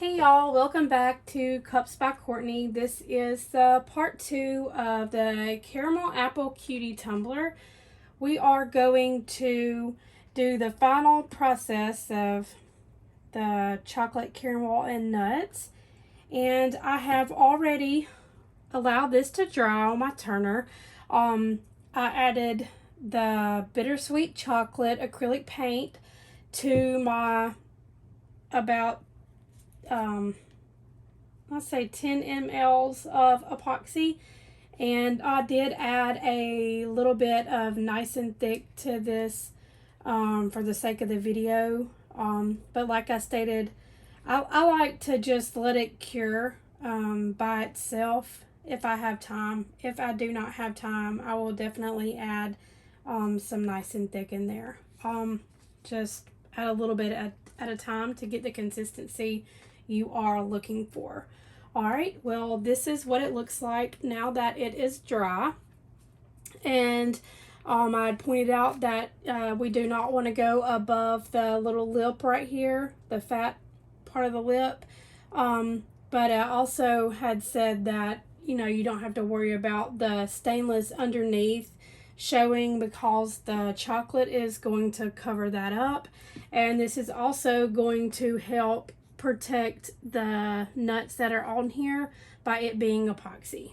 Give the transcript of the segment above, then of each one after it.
Hey y'all, welcome back to Cups by Courtney. This is the part 2 of the Caramel Apple Cutie Tumbler. We are going to do the final process of the chocolate caramel and nuts. And I have already allowed this to dry on my turner. I added the bittersweet chocolate acrylic paint to my about let's say 10 mLs of epoxy, and I did add a little bit of nice and thick to this for the sake of the video, but like I stated, I like to just let it cure by itself if I have time. If I do not have time, I will definitely add some nice and thick in there. Just add a little bit at a time to get the consistency you are looking for. All right, well, this is what it looks like now that it is dry. And I had pointed out that we do not want to go above the little lip right here, the fat part of the lip. But I also had said that, you don't have to worry about the stainless underneath showing because the chocolate is going to cover that up. And this is also going to help protect the nuts that are on here by it being epoxy.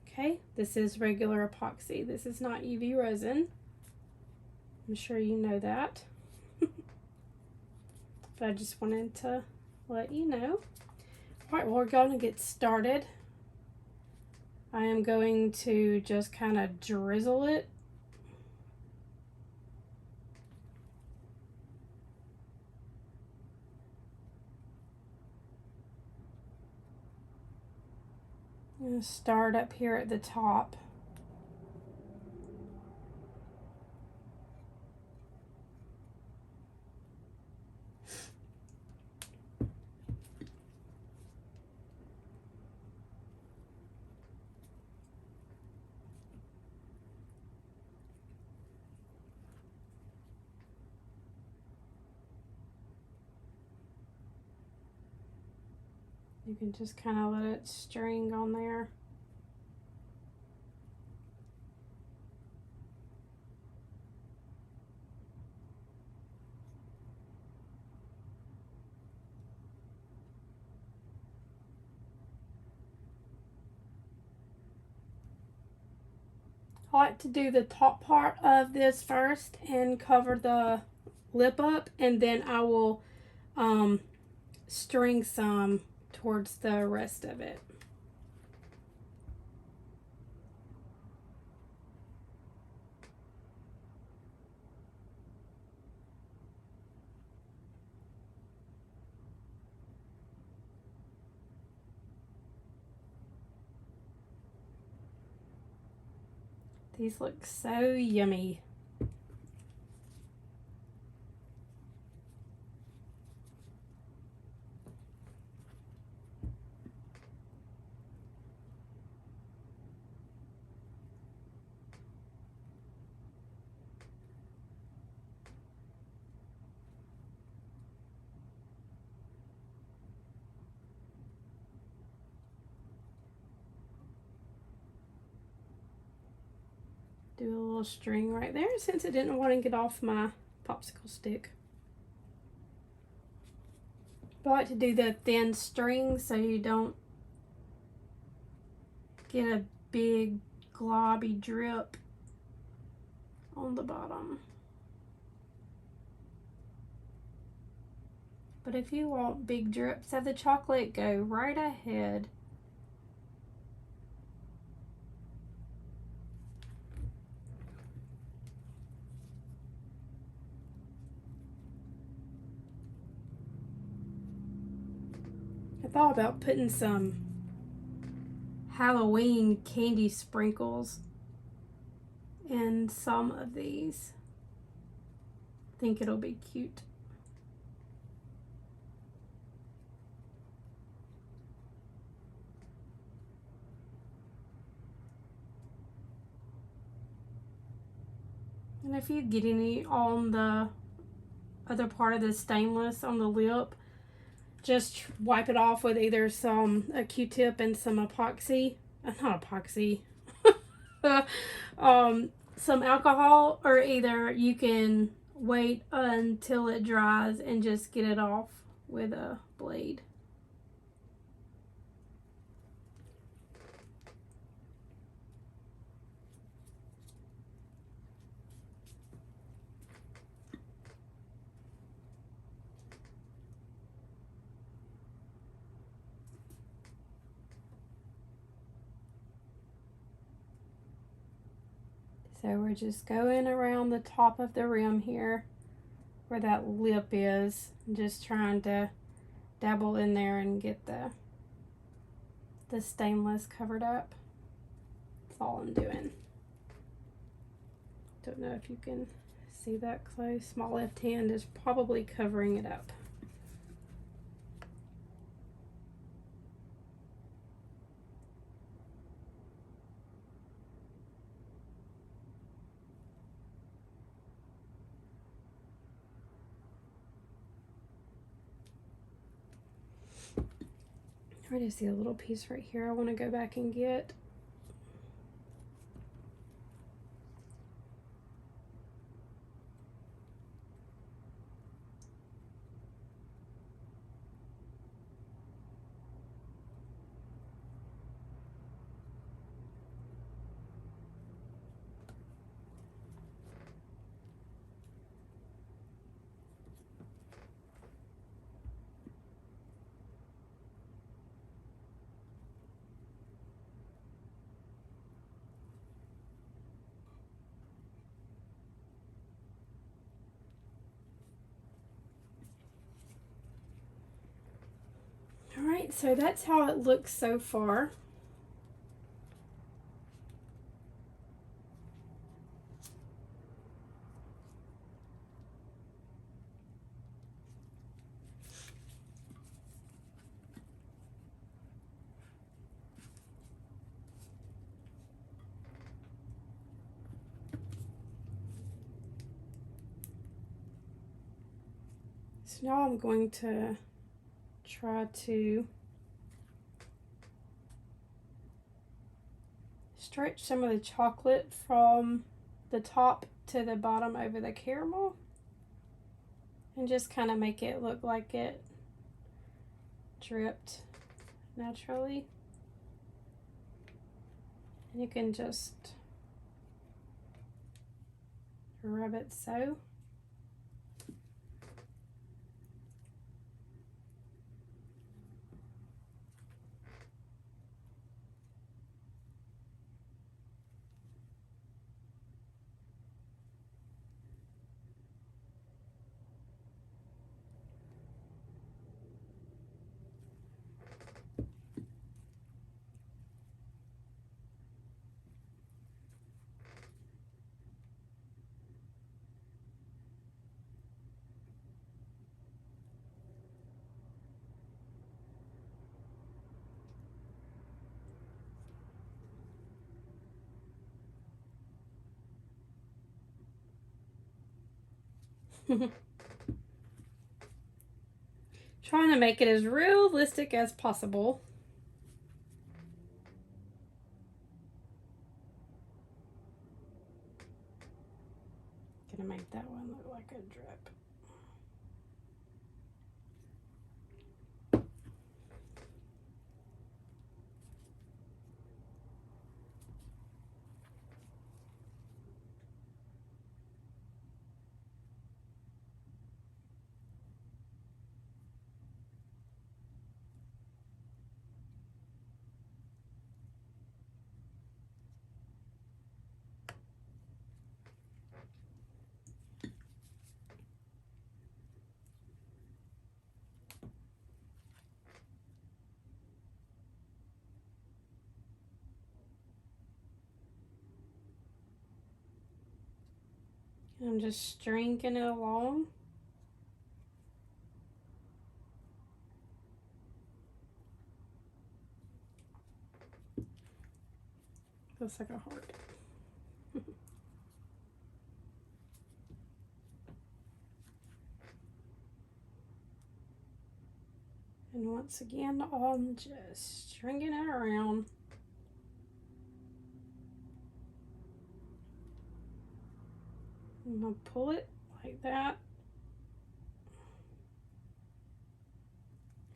Okay, this is regular epoxy. This is not UV resin. I'm sure you know that. But I just wanted to let you know. All right, well, we're going to get started. I am going to just kind of drizzle it. I'm going to start up here at the top. You can just kind of let it string on there. I like to do the top part of this first and cover the lip up, and then I will string some towards the rest of it. These look so yummy. Do a little string right there since it didn't want to get off my popsicle stick. But I like to do the thin string so you don't get a big globby drip on the bottom. But if you want big drips of the chocolate, go right ahead. I thought about putting some Halloween candy sprinkles in some of these. I think it'll be cute. And if you get any on the other part of the stainless on the lip, just wipe it off with either a Q-tip and some epoxy. Not epoxy. Some alcohol, or either you can wait until it dries and just get it off with a blade. So we're just going around the top of the rim here where that lip is, just trying to dabble in there and get the stainless covered up. That's all I'm doing. Don't know if you can see that close. My left hand is probably covering it up. I just see a little piece right here I want to go back and get. Alright, so that's how it looks so far. So now I'm going to try to stretch some of the chocolate from the top to the bottom over the caramel and just kind of make it look like it dripped naturally. And you can just rub it so. Trying to make it as realistic as possible. Gonna make that one look like a drip. I'm just stringing it along. Looks like a heart. And once again, I'm just stringing it around. I'm going to pull it like that.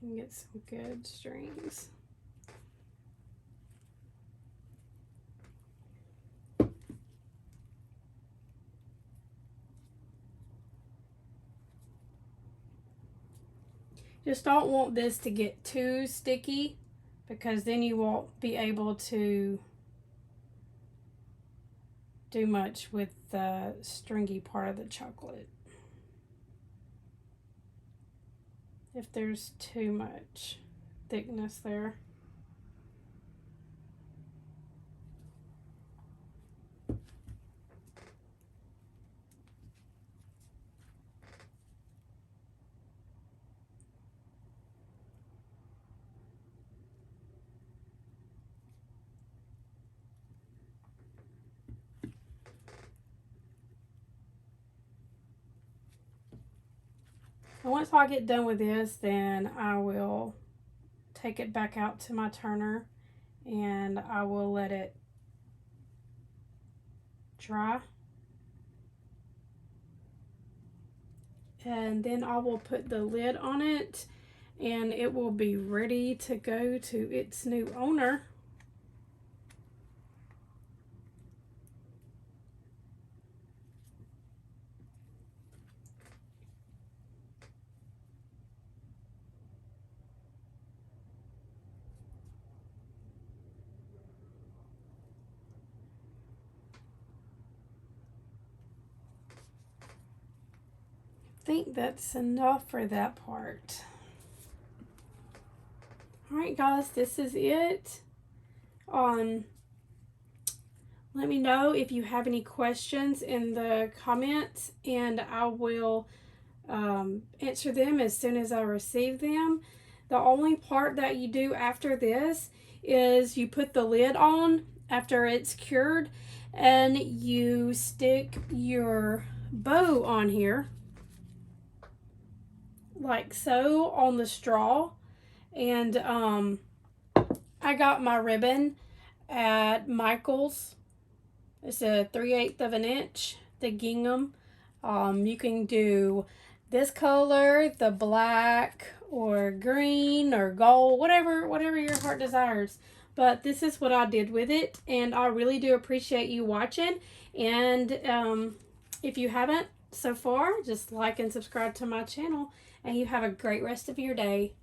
And get some good strings. Just don't want this to get too sticky, because then you won't be able to do much with the stringy part of the chocolate if there's too much thickness there. And once I get done with this, then I will take it back out to my turner and I will let it dry. And then I will put the lid on it and it will be ready to go to its new owner. I think that's enough for that part. Alright guys, this is it. Let me know if you have any questions in the comments and I will answer them as soon as I receive them. The only part that you do after this is you put the lid on after it's cured and you stick your bow on here like so on the straw. And I got my ribbon at Michael's. It's a 3/8 of an inch, the gingham. You can do this color, the black or green or gold, whatever your heart desires. But this is what I did with it, and I really do appreciate you watching. And if you haven't so far, just like and subscribe to my channel, and you have a great rest of your day.